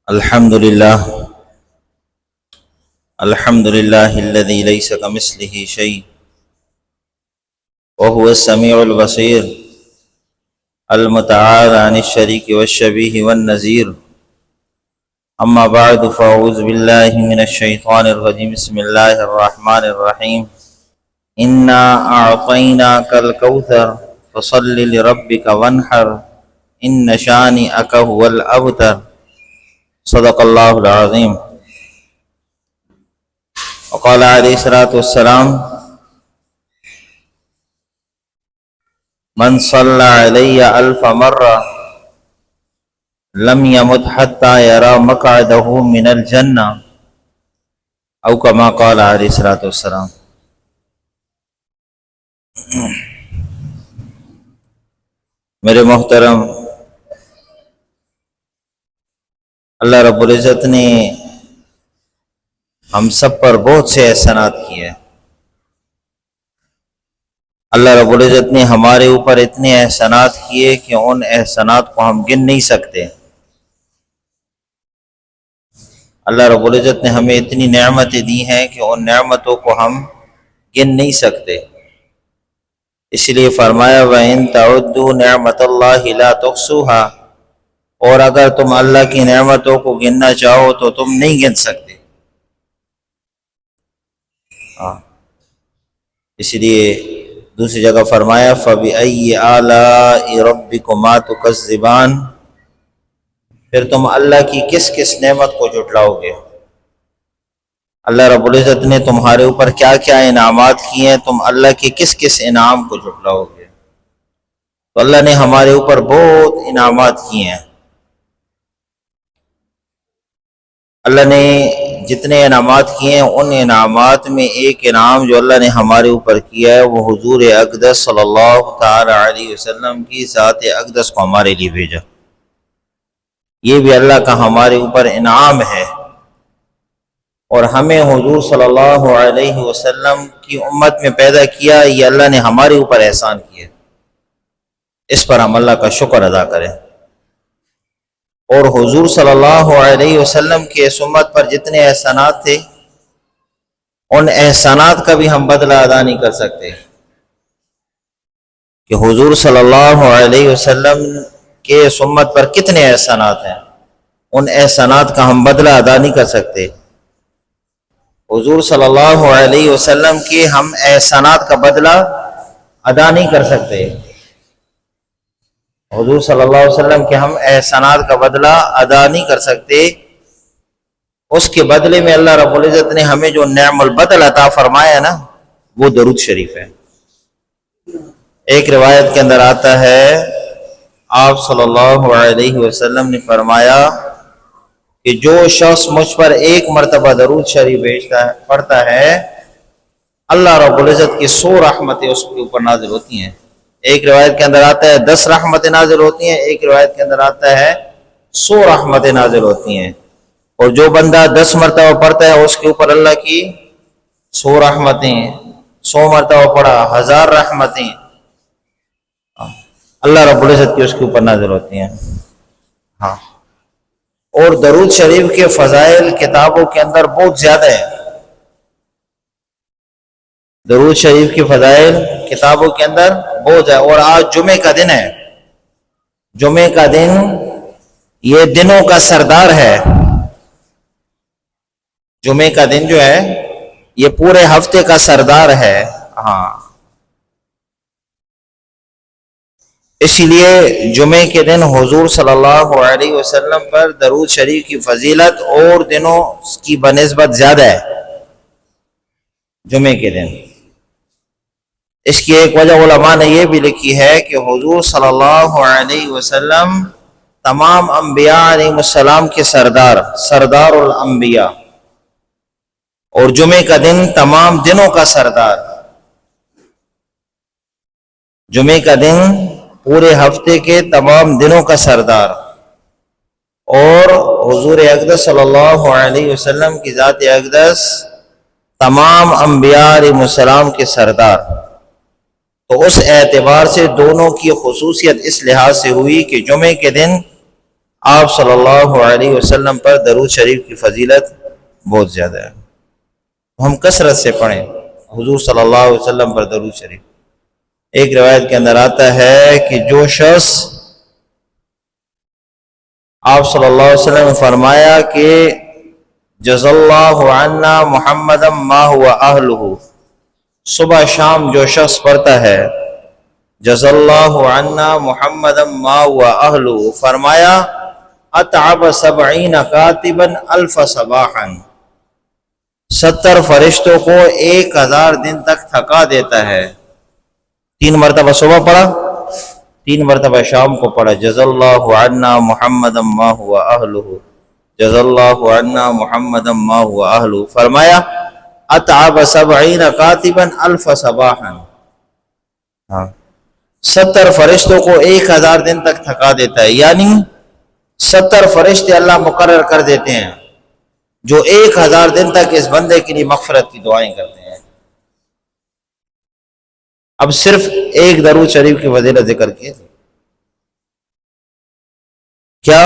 الحمد لله الذي ليس كمثله شيء وهو السميع البصير المتعالى عن الشريك والشبيه والنذير. أما بعد فأعوذ بالله من الشيطان الرجيم. بسم الله الرحمن الرحيم. إنا أعطيناك الكوثر فصل لربك وانحر إن شانئك هو الأبتر. صدق اللہ العظیم. وقال علیہ الصلوۃ والسلام: من صلی علی الف مرہ لم يمت حتى يرى مقعده من الجنہ او کما قال علیہ الصلوۃ والسلام. میرے محترم، اللہ رب العزت نے ہم سب پر بہت سے احسانات کیے. اللہ رب العزت نے ہمارے اوپر اتنے احسانات کیے کہ ان احسانات کو ہم گن نہیں سکتے. اللہ رب العزت نے ہمیں اتنی نعمتیں دی ہیں کہ ان نعمتوں کو ہم گن نہیں سکتے. اس لیے فرمایا: وَإِن تَعُدُّوا نِعْمَتَ اللَّهِ لَا تُحْصُوهَا. اور اگر تم اللہ کی نعمتوں کو گننا چاہو تو تم نہیں گن سکتے. اس لیے دوسری جگہ فرمایا: فَبِأَيِّ آلَاءِ رَبِّكُمَا تُكَذِّبَانِ. پھر تم اللہ کی کس کس نعمت کو جھٹلاؤ گے. اللہ رب العزت نے تمہارے اوپر کیا کیا انعامات کیے ہیں، تم اللہ کے کس کس انعام کو جھٹلاؤ گے. تو اللہ نے ہمارے اوپر بہت انعامات کیے ہیں. اللہ نے جتنے انعامات کیے ہیں ان انعامات میں ایک انعام جو اللہ نے ہمارے اوپر کیا ہے وہ حضور اقدس صلی اللہ تعالی علیہ وسلم کی ذات اقدس کو ہمارے لیے بھیجا. یہ بھی اللہ کا ہمارے اوپر انعام ہے، اور ہمیں حضور صلی اللہ علیہ وسلم کی امت میں پیدا کیا. یہ اللہ نے ہمارے اوپر احسان کیا. اس پر ہم اللہ کا شکر ادا کریں. اور حضور صلی اللہ علیہ وسلم کے اس امت پر جتنے احسانات تھے ان احسانات کا بھی ہم بدلہ ادا نہیں کر سکتے کہ حضور صلی اللہ علیہ وسلم کے اس امت پر کتنے احسانات ہیں. ان احسانات کا ہم بدلہ ادا نہیں کر سکتے. حضور صلی اللہ علیہ وسلم کے ہم احسانات کا بدلہ ادا نہیں کر سکتے. حضور صلی اللہ علیہ وسلم کے ہم احسانات کا بدلہ ادا نہیں کر سکتے. اس کے بدلے میں اللہ رب العزت نے ہمیں جو نعم البدل عطا فرمایا نا وہ درود شریف ہے. ایک روایت کے اندر آتا ہے آپ صلی اللہ علیہ وسلم نے فرمایا کہ جو شخص مجھ پر ایک مرتبہ درود شریف پڑھتا ہے اللہ رب العزت کی 100 رحمتیں اس کے اوپر نازل ہوتی ہیں. ایک روایت کے اندر آتا ہے 10 رحمتیں نازل ہوتی ہیں، ایک روایت کے اندر آتا ہے 100 رحمتیں نازل ہوتی ہیں. اور جو بندہ 10 مرتبہ پڑھتا ہے اس کے اوپر اللہ کی 100 رحمتیں، 100 مرتبہ پڑھا 1000 رحمتیں اللہ رب العزت کی اس کے اوپر نازل ہوتی ہیں. ہاں، اور درود شریف کے فضائل کتابوں کے اندر بہت زیادہ ہے. درود شریف کے فضائل کتابوں کے اندر بہت ہے. اور آج جمعے کا دن ہے. جمعے کا دن یہ دنوں کا سردار ہے. جمعے کا دن جو ہے یہ پورے ہفتے کا سردار ہے. ہاں، اسی لیے جمعے کے دن حضور صلی اللہ علیہ وسلم پر درود شریف کی فضیلت اور دنوں کی بنسبت زیادہ ہے. جمعے کے دن اس کی ایک وجہ علماء نے یہ بھی لکھی ہے کہ حضور صلی اللہ علیہ وسلم تمام انبیاء علیہ السلام کے سردار الانبیاء، اور جمعے کا دن تمام دنوں کا سردار. جمعے کا دن پورے ہفتے کے تمام دنوں کا سردار، اور حضور اقدس صلی اللہ علیہ وسلم کی ذات اقدس تمام انبیاء علیہ السلام کے سردار. تو اس اعتبار سے دونوں کی خصوصیت اس لحاظ سے ہوئی کہ جمعے کے دن آپ صلی اللہ علیہ وسلم پر درود شریف کی فضیلت بہت زیادہ ہے، ہم کثرت سے پڑھیں حضور صلی اللہ علیہ وسلم پر درود شریف۔ ایک روایت کے اندر آتا ہے کہ جو شخص، آپ صلی اللہ علیہ وسلم نے فرمایا کہ جزا اللہ عنا محمدا ما هو اہلہ، صبح شام جو شخص پڑھتا ہے جزا اللہ عنا محمدا ما هو اہلہ، فرمایا اتعب 70 کاتبا الف صباحا، 70 فرشتوں کو 1000 دن تک تھکا دیتا ہے۔ 3 مرتبہ صبح پڑھا، 3 مرتبہ شام کو پڑھا، جزا اللہ عنا محمدا ما هو اہلہ، جزا اللہ عنا محمدا ما هو اہلہ، فرمایا اتعب 70 کاتبا الف صباحا، 70 فرشتوں کو 1000 دن تک تھکا دیتا ہے، یعنی 70 فرشتے اللہ مقرر کر دیتے ہیں جو 1000 دن تک اس بندے کے لیے مغفرت کی دعائیں کرتے ہیں۔ اب صرف ایک درود شریف کی فضیلت ذکر کی، کیا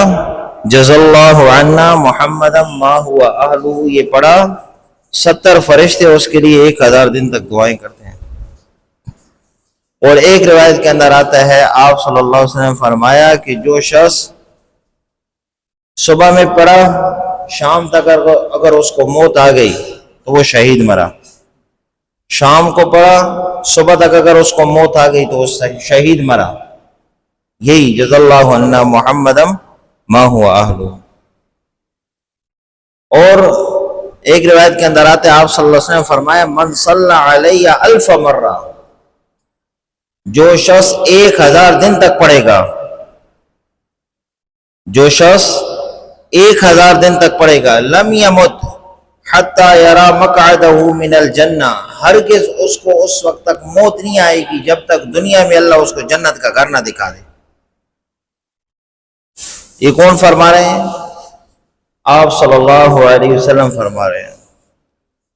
جزا اللہ عنا محمدا ما هو اہلہ، یہ پڑھا 70 فرشتے اس کے لیے 1000 دن تک دعائیں کرتے ہیں۔ اور ایک روایت کے اندر آتا ہے آپ صلی اللہ علیہ وسلم نے فرمایا کہ جو شخص صبح میں پڑھا، شام تک اگر اس کو موت آ گئی تو وہ شہید مرا، شام کو پڑھا صبح تک اگر اس کو موت آ گئی تو وہ شہید مرا، یہی جزا اللہ عنا محمدا ما هو اہلہ۔ اور ایک روایت کے اندر آتے آپ صلی اللہ علیہ وسلم نے فرمایا من صلی علی 1000 مرہ، جو شخص 1000 دن تک پڑھے گا، جو شخص 1000 دن تک پڑھے گا، لم یمت حتی یرا مقعدہ من الجنہ، ہرگز اس کو اس وقت تک موت نہیں آئے گی جب تک دنیا میں اللہ اس کو جنت کا گھر نہ دکھا دے۔ یہ کون فرما رہے ہیں؟ آپ صلی اللہ علیہ وسلم فرما رہے ہیں۔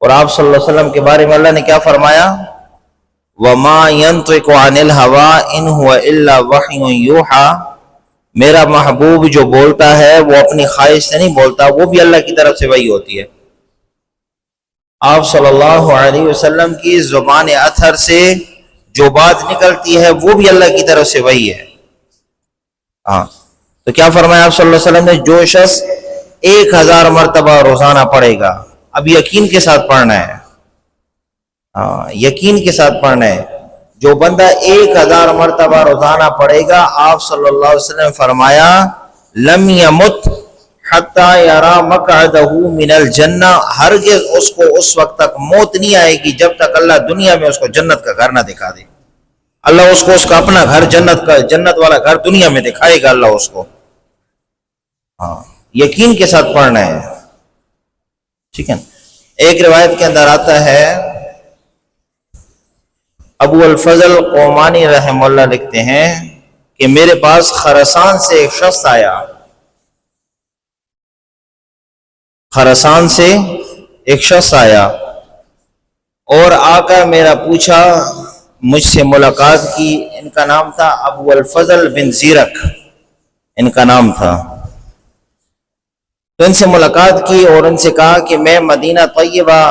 اور آپ صلی اللہ علیہ وسلم کے بارے میں اللہ نے کیا فرمایا؟ وَمَا يَنطِقُ عَنِ الْهَوَىٰ إِنْ هُوَ إِلَّا وَحْيٌ يُوحَىٰ، میرا محبوب جو بولتا ہے وہ اپنی خواہش سے نہیں بولتا، وہ بھی اللہ کی طرف سے وحی ہوتی ہے۔ آپ صلی اللہ علیہ وسلم کی زبان اطہر سے جو بات نکلتی ہے وہ بھی اللہ کی طرف سے وحی ہے۔ ہاں، تو کیا فرمایا آپ صلی اللہ علیہ وسلم نے؟ جو شخص 1000 مرتبہ روزانہ پڑھے گا، اب یقین کے ساتھ پڑھنا ہے، یقین کے ساتھ پڑھنا ہے، جو بندہ 1000 مرتبہ روزانہ پڑھے گا، آپ صلی اللہ علیہ وسلم نے فرمایا لم یمت حتی یرا مقعدہ من الجنہ، ہرگز اس کو اس وقت تک موت نہیں آئے گی جب تک اللہ دنیا میں اس کو جنت کا گھر نہ دکھا دے۔ اللہ اس کو اس کا اپنا گھر جنت والا گھر دنیا میں دکھائے گا اللہ اس کو۔ یقین کے ساتھ پڑھنا ہے، ٹھیک ہے۔ ایک روایت کے اندر آتا ہے ابو الفضل قومانی رحمہ اللہ لکھتے ہیں کہ میرے پاس خراسان سے ایک شخص آیا، خراسان سے ایک شخص آیا اور آ کر میرا پوچھا، مجھ سے ملاقات کی، ان کا نام تھا ابو الفضل بن زیرک، ان کا نام تھا۔ تو ان سے ملاقات کی اور ان سے کہا کہ میں مدینہ طیبہ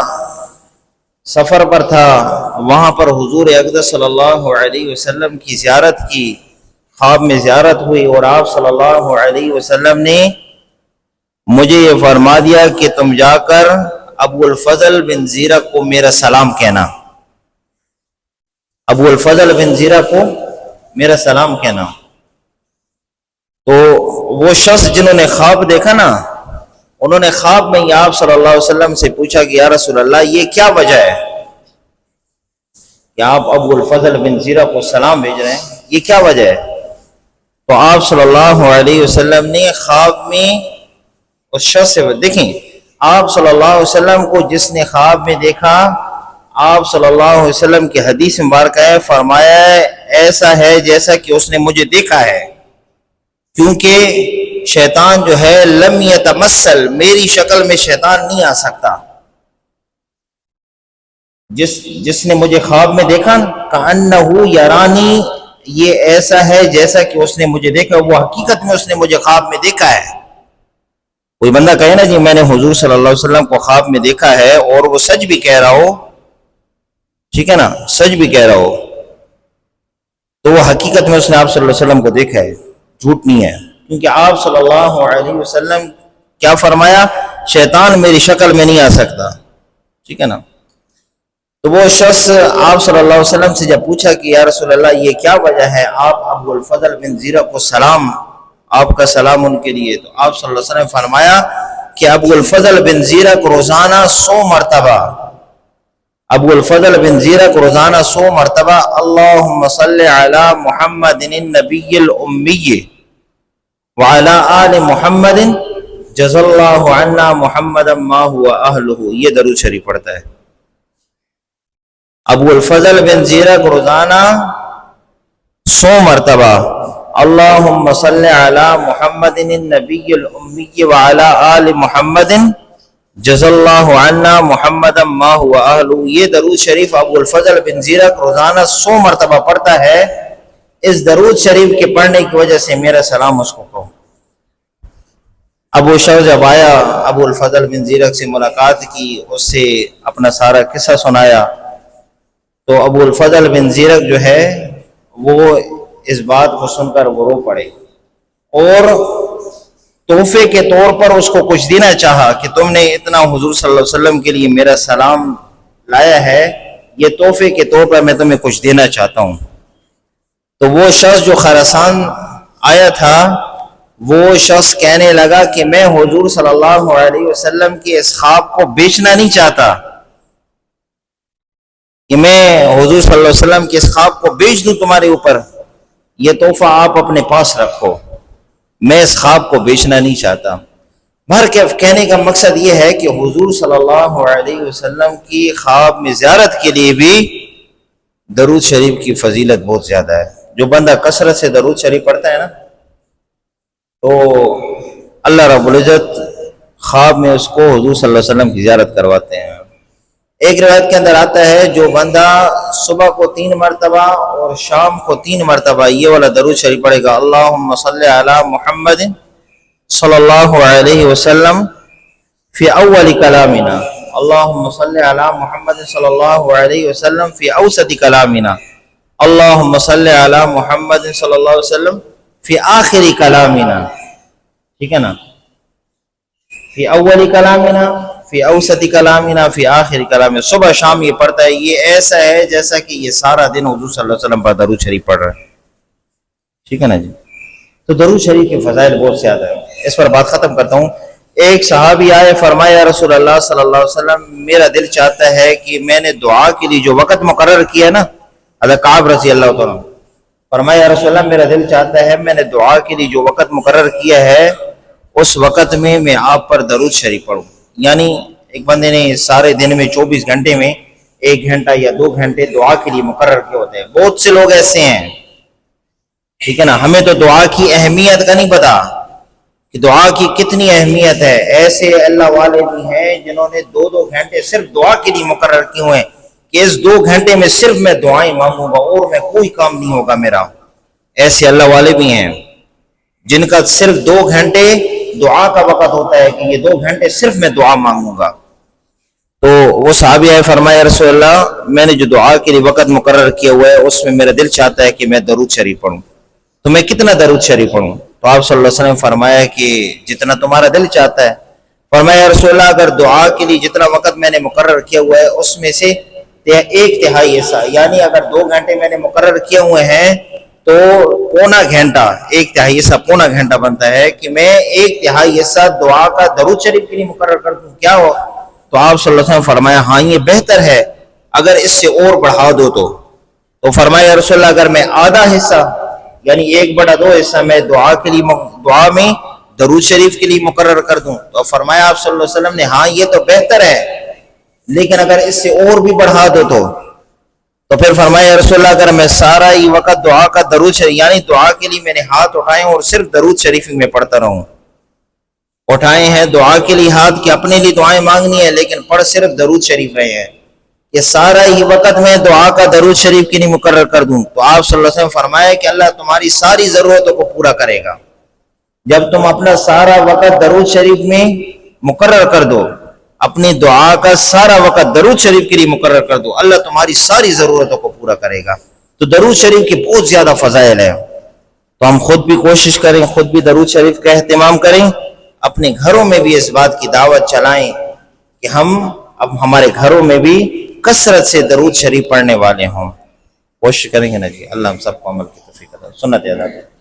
سفر پر تھا، وہاں پر حضور اقدس صلی اللہ علیہ وسلم کی زیارت کی، خواب میں زیارت ہوئی اور آپ صلی اللہ علیہ وسلم نے مجھے یہ فرما دیا کہ تم جا کر ابو الفضل بن زیرک کو میرا سلام کہنا، ابو الفضل بن زیرک کو میرا سلام کہنا۔ تو وہ شخص جنہوں نے خواب دیکھا نا، انہوں نے خواب میں آپ صلی اللہ علیہ وسلم سے پوچھا کہ یا رسول اللہ یہ کیا وجہ ہے کہ آپ ابو الفضل بن زیرک کو سلام بھیج رہے ہیں، یہ کیا وجہ ہے؟ تو آپ صلی اللہ علیہ وسلم نے خواب میں اس شخص سے، دیکھیں آپ صلی اللہ علیہ وسلم کو جس نے خواب میں دیکھا، آپ صلی اللہ علیہ وسلم کی حدیث مبارکہ ہے، فرمایا ہے ایسا ہے جیسا کہ اس نے مجھے دیکھا ہے، کیونکہ شیطان جو ہے لم یتمثل، میری شکل میں شیطان نہیں آ سکتا۔ جس نے مجھے خواب میں دیکھا، کأنہ یرانی یہ ایسا ہے جیسا کہ اس نے مجھے دیکھا، وہ حقیقت میں اس نے مجھے خواب میں دیکھا ہے۔ کوئی بندہ کہے نا جی میں نے حضور صلی اللہ علیہ وسلم کو خواب میں دیکھا ہے، اور وہ سچ بھی کہہ رہا ہو، ٹھیک ہے نا، سچ بھی کہہ رہا ہو، تو وہ حقیقت میں اس نے آپ صلی اللہ علیہ وسلم کو دیکھا ہے، جھوٹ نہیں ہے۔ کیونکہ آپ صلی اللہ علیہ وسلم کیا فرمایا؟ شیطان میری شکل میں نہیں آ سکتا، ٹھیک ہے نا۔ تو وہ شخص آپ صلی اللہ علیہ وسلم سے جب پوچھا کہ یا رسول اللہ یہ کیا وجہ ہے آپ ابو الفضل بن زیرہ کو سلام، آپ کا سلام ان کے لیے، تو آپ صلی اللہ علیہ وسلم نے فرمایا کہ ابو الفضل بن زیرہ کو روزانہ 100 مرتبہ، ابو الفضل بن زیرہ کو روزانہ 100 مرتبہ اللہم صلی علی محمد النبی الامی وعلی آل محمد جزا اللہ عنا محمد ما هو اہلہ، یہ درود شریف پڑھتا ہے۔ ابو الفضل بن زیرہ کو روزانہ 100 مرتبہ اللہم صلی علی محمد النبی الامی وعلی آل محمد جزا اللہ عنا محمد ما هو اہلہ، یہ درود شریف ابو الفضل بن زیرہ کو روزانہ 100 مرتبہ پڑھتا ہے۔ اس درود شریف کے پڑھنے کی وجہ سے میرا سلام اس کو کہو۔ ابو شخص جب آیا، ابو الفضل بن زیرہ سے ملاقات کی، اس سے اپنا سارا قصہ سنایا، تو ابو الفضل بن زیرہ جو ہے وہ اس بات کو سن کر وہ رو پڑے، اور تحفے کے طور پر اس کو کچھ دینا چاہا کہ تم نے اتنا حضور صلی اللہ علیہ وسلم کے لیے میرا سلام لایا ہے، یہ تحفے کے طور پر میں تمہیں کچھ دینا چاہتا ہوں۔ تو وہ شخص جو خراسان آیا تھا، وہ شخص کہنے لگا کہ میں حضور صلی اللہ علیہ وسلم کے اس خواب کو بیچنا نہیں چاہتا، کہ میں حضور صلی اللہ علیہ وسلم کے اس خواب کو بیچ دوں تمہارے اوپر، یہ تحفہ آپ اپنے پاس رکھو، میں اس خواب کو بیچنا نہیں چاہتا۔ بھر کے کہنے کا مقصد یہ ہے کہ حضور صلی اللہ علیہ وسلم کی خواب میں زیارت کے لیے بھی درود شریف کی فضیلت بہت زیادہ ہے۔ جو بندہ کثرت سے درود شریف پڑھتا ہے نا، تو اللہ رب العزت خواب میں اس کو حضور صلی اللہ علیہ وسلم کی زیارت کرواتے ہیں۔ ایک روایت کے اندر آتا ہے جو بندہ صبح کو 3 مرتبہ اور شام کو 3 مرتبہ یہ والا درود شریف پڑھے گا، اللہم صلی علی محمد صلی اللہ علیہ وسلم فی اول کلامنا، اللہم صلی علی محمد صلی اللہ علیہ وسلم فی اوسط کلامنا، اللہم صلی علی محمد صلی اللہ علیہ وسلم فی آخری کلامنا، ٹھیک ہے نا، فی اول کلامنا فی اوسط کلامنا فی آخری کلامنا، صبح شام یہ پڑھتا ہے۔ یہ ایسا ہے جیسا کہ یہ سارا دن حضور صلی اللہ علیہ وسلم پر درود شریف پڑھ رہا ہے، ٹھیک ہے نا جی۔ تو درود شریف کے فضائل بہت زیادہ ہیں، اس پر بات ختم کرتا ہوں۔ ایک صحابی آئے، فرمایا رسول اللہ صلی اللہ علیہ وسلم میرا دل چاہتا ہے کہ میں نے دعا کے لیے جو وقت مقرر کیا نا، حضرت کعب رضی اللہ تعالیٰ، فرمایا رسول اللہ میرا دل چاہتا ہے میں نے دعا کے لیے جو وقت مقرر کیا ہے اس وقت میں آپ پر درود شریف پڑھوں۔ یعنی ایک بندے نے سارے دن میں 24 گھنٹے میں 1 گھنٹہ یا 2 گھنٹے دعا کے لیے مقرر کیے ہوتے ہیں۔ بہت سے لوگ ایسے ہیں، ٹھیک ہے نا، ہمیں تو دعا کی اہمیت کا نہیں پتا کہ دعا کی کتنی اہمیت ہے۔ ایسے اللہ والے بھی ہیں جنہوں نے 2 گھنٹے صرف دعا کے لیے مقرر کیے ہوئے ہیں کہ اس 2 گھنٹے میں صرف میں دعائیں مانگوں گا اور میں کوئی کام نہیں ہوگا میرا۔ ایسے اللہ والے بھی ہیں جن کا صرف 2 گھنٹے دعا کا وقت ہوتا ہے کہ یہ 2 گھنٹے صرف میں دعا مانگوں گا۔ تو وہ صحابی آئے، فرمایا رسول اللہ میں نے جو دعا کے لیے وقت مقرر کیا ہوا ہے اس میں میرا دل چاہتا ہے کہ میں درود شریف پڑھوں، تو میں کتنا درود شریف پڑھوں؟ تو آپ صلی اللہ علیہ وسلم فرمایا کہ جتنا تمہارا دل چاہتا ہے۔ فرمایا رسول اللہ اگر دعا کے لیے جتنا وقت میں نے مقرر کیا ہوا ہے اس میں سے 1/3 حصہ، یعنی اگر 2 گھنٹے میں نے مقرر کیے ہوئے ہیں تو پونا گھنٹہ، 1/3 حصہ پونا گھنٹہ بنتا ہے کہ میں 1/3 حصہ دعا کا درود شریف کے لیے مقرر کر دوں، کیا ہو؟ تو آپ صلی اللہ علیہ وسلم فرمایا ہاں یہ بہتر ہے، اگر اس سے اور بڑھا دو تو فرمایا رسول اللہ اگر میں آدھا حصہ یعنی 1/2 حصہ میں دعا کے لیے دعا میں درود شریف کے لیے مقرر کر دوں، تو فرمایا آپ صلی اللہ علیہ وسلم نے ہاں یہ تو بہتر ہے، لیکن اگر اس سے اور بھی بڑھا دو تو پھر فرمایا رسول اللہ اگر میں سارا ہی وقت دعا کا درود شریف یعنی دعا کے لیے میں نے ہاتھ اٹھائے اور صرف درود شریف میں پڑھتا رہوں، اٹھائے ہیں دعا کے لیے ہاتھ کہ اپنے لیے دعائیں مانگنی ہے لیکن پڑھ صرف درود شریف رہے ہیں، کہ سارا ہی وقت میں دعا کا درود شریف کی نہیں مقرر کر دوں، تو آپ صلی اللہ علیہ وسلم فرمایا کہ اللہ تمہاری ساری ضرورتوں کو پورا کرے گا۔ جب تم اپنا سارا وقت درود شریف میں مقرر کر دو، اپنی دعا کا سارا وقت درود شریف کے لیے مقرر کر دو، اللہ تمہاری ساری ضرورتوں کو پورا کرے گا۔ تو درود شریف کی بہت زیادہ فضائل ہے، تو ہم خود بھی کوشش کریں، خود بھی درود شریف کا اہتمام کریں، اپنے گھروں میں بھی اس بات کی دعوت چلائیں کہ ہم اب ہمارے گھروں میں بھی کثرت سے درود شریف پڑھنے والے ہوں۔ کوشش کریں گے نا جی، اللہ ہم سب کو عمل کی توفیق عطا، سنت ادا کرے۔